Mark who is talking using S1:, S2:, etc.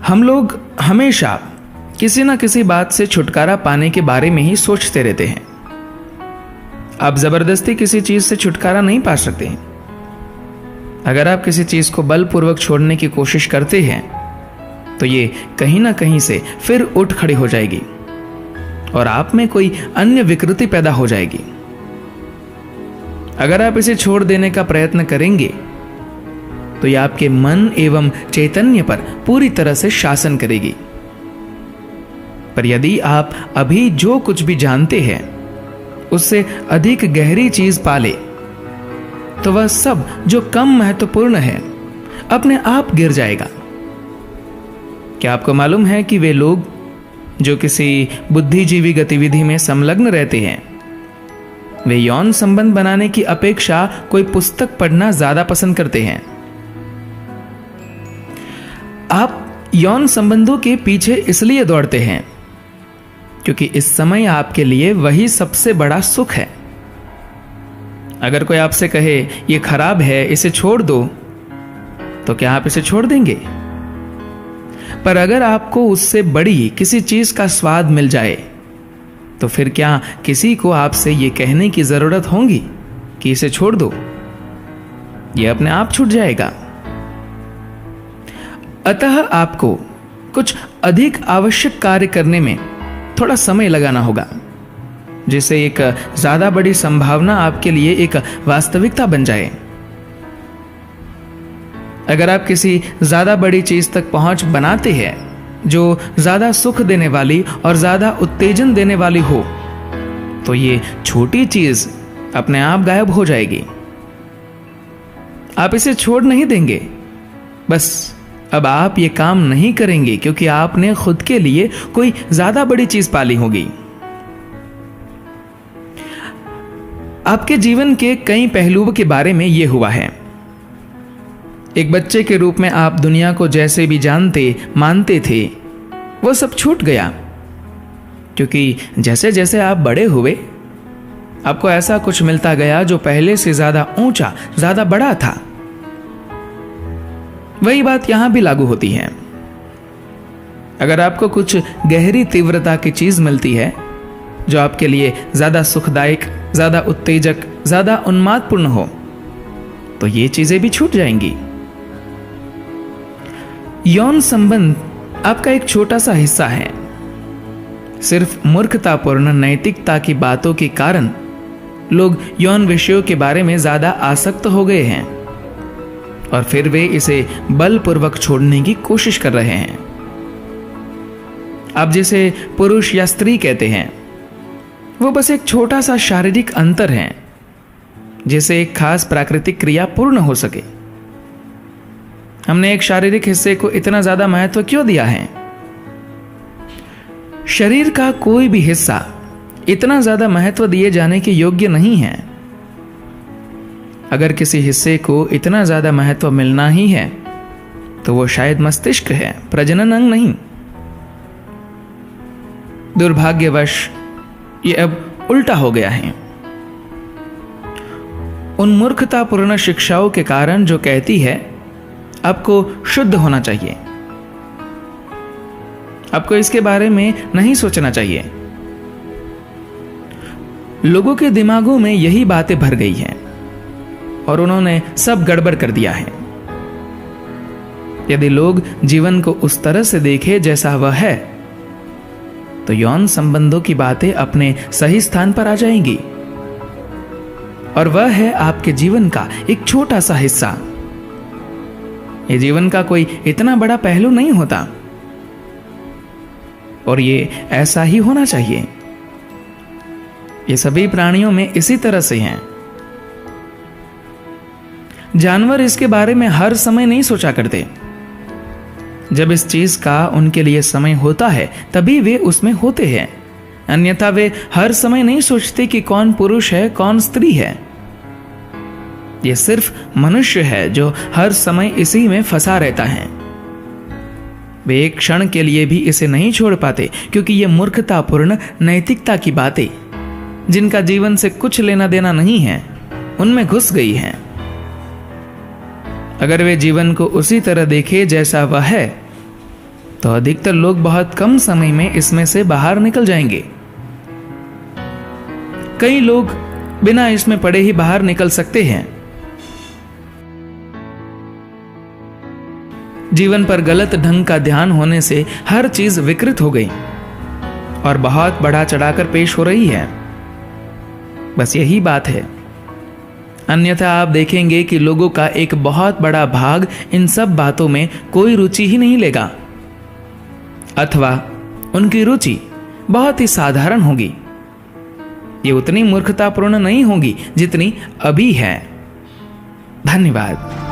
S1: हम लोग हमेशा किसी न किसी बात से छुटकारा पाने के बारे में ही सोचते रहते हैं। आप जबरदस्ती किसी चीज से छुटकारा नहीं पा सकते हैं। अगर आप किसी चीज को बलपूर्वक छोड़ने की कोशिश करते हैं तो ये कहीं ना कहीं से फिर उठ खड़ी हो जाएगी और आप में कोई अन्य विकृति पैदा हो जाएगी। अगर आप इसे छोड़ देने का प्रयत्न करेंगे तो यह आपके मन एवं चैतन्य पर पूरी तरह से शासन करेगी। पर यदि आप अभी जो कुछ भी जानते हैं उससे अधिक गहरी चीज पाले तो वह सब जो कम महत्वपूर्ण है अपने आप गिर जाएगा। क्या आपको मालूम है कि वे लोग जो किसी बुद्धिजीवी गतिविधि में संलग्न रहते हैं वे यौन संबंध बनाने की अपेक्षा कोई पुस्तक पढ़ना ज्यादा पसंद करते हैं। आप यौन संबंधों के पीछे इसलिए दौड़ते हैं क्योंकि इस समय आपके लिए वही सबसे बड़ा सुख है। अगर कोई आपसे कहे ये खराब है, इसे छोड़ दो, तो क्या आप इसे छोड़ देंगे? पर अगर आपको उससे बड़ी किसी चीज का स्वाद मिल जाए तो फिर क्या किसी को आपसे यह कहने की जरूरत होगी कि इसे छोड़ दो? यह अपने आप छूट जाएगा। अतः आपको कुछ अधिक आवश्यक कार्य करने में थोड़ा समय लगाना होगा जिससे एक ज्यादा बड़ी संभावना आपके लिए एक वास्तविकता बन जाए। अगर आप किसी ज्यादा बड़ी चीज तक पहुंच बनाते हैं जो ज्यादा सुख देने वाली और ज्यादा उत्तेजन देने वाली हो तो ये छोटी चीज अपने आप गायब हो जाएगी। आप इसे छोड़ नहीं देंगे, बस अब आप ये काम नहीं करेंगे क्योंकि आपने खुद के लिए कोई ज्यादा बड़ी चीज पाली होगी। आपके जीवन के कई पहलुओं के बारे में यह हुआ है। एक बच्चे के रूप में आप दुनिया को जैसे भी जानते मानते थे वो सब छूट गया क्योंकि जैसे जैसे आप बड़े हुए आपको ऐसा कुछ मिलता गया जो पहले से ज्यादा ऊंचा, ज्यादा बड़ा था। वही बात यहां भी लागू होती है। अगर आपको कुछ गहरी तीव्रता की चीज मिलती है जो आपके लिए ज्यादा सुखदायक, ज्यादा उत्तेजक, ज्यादा उन्मादपूर्ण हो तो ये चीजें भी छूट जाएंगी। यौन संबंध आपका एक छोटा सा हिस्सा है। सिर्फ मूर्खतापूर्ण नैतिकता की बातों के कारण लोग यौन विषयों के बारे में ज्यादा आसक्त हो गए हैं और फिर वे इसे बलपूर्वक छोड़ने की कोशिश कर रहे हैं। आप जिसे पुरुष या स्त्री कहते हैं वो बस एक छोटा सा शारीरिक अंतर है जिसे एक खास प्राकृतिक क्रिया पूर्ण हो सके। हमने एक शारीरिक हिस्से को इतना ज्यादा महत्व क्यों दिया है? शरीर का कोई भी हिस्सा इतना ज्यादा महत्व दिए जाने के योग्य नहीं है। अगर किसी हिस्से को इतना ज्यादा महत्व मिलना ही है तो वो शायद मस्तिष्क है, प्रजनन अंग नहीं। दुर्भाग्यवश ये अब उल्टा हो गया है। उन मूर्खतापूर्ण शिक्षाओं के कारण जो कहती है आपको शुद्ध होना चाहिए, आपको इसके बारे में नहीं सोचना चाहिए। लोगों के दिमागों में यही बातें भर गई हैं और उन्होंने सब गड़बड़ कर दिया है। यदि लोग जीवन को उस तरह से देखें जैसा वह है तो यौन संबंधों की बातें अपने सही स्थान पर आ जाएंगी और वह है आपके जीवन का एक छोटा सा हिस्सा। ये जीवन का कोई इतना बड़ा पहलू नहीं होता और ये ऐसा ही होना चाहिए। ये सभी प्राणियों में इसी तरह से हैं। जानवर इसके बारे में हर समय नहीं सोचा करते। जब इस चीज का उनके लिए समय होता है तभी वे उसमें होते हैं, अन्यथा वे हर समय नहीं सोचते कि कौन पुरुष है कौन स्त्री है। यह सिर्फ मनुष्य है जो हर समय इसी में फंसा रहता है। वे एक क्षण के लिए भी इसे नहीं छोड़ पाते क्योंकि ये मूर्खतापूर्ण नैतिकता की बातें जिनका जीवन से कुछ लेना देना नहीं है उनमें घुस गई हैं। अगर वे जीवन को उसी तरह देखे जैसा वह है तो अधिकतर लोग बहुत कम समय में इसमें से बाहर निकल जाएंगे। कई लोग बिना इसमें पड़े ही बाहर निकल सकते हैं। जीवन पर गलत ढंग का ध्यान होने से हर चीज विकृत हो गई और बहुत बढ़ा चढ़ाकर पेश हो रही है। बस यही बात है। अन्यथा आप देखेंगे कि लोगों का एक बहुत बड़ा भाग इन सब बातों में कोई रुचि ही नहीं लेगा, अथवा उनकी रुचि बहुत ही साधारण होगी। ये उतनी मूर्खतापूर्ण नहीं होगी जितनी अभी है। धन्यवाद।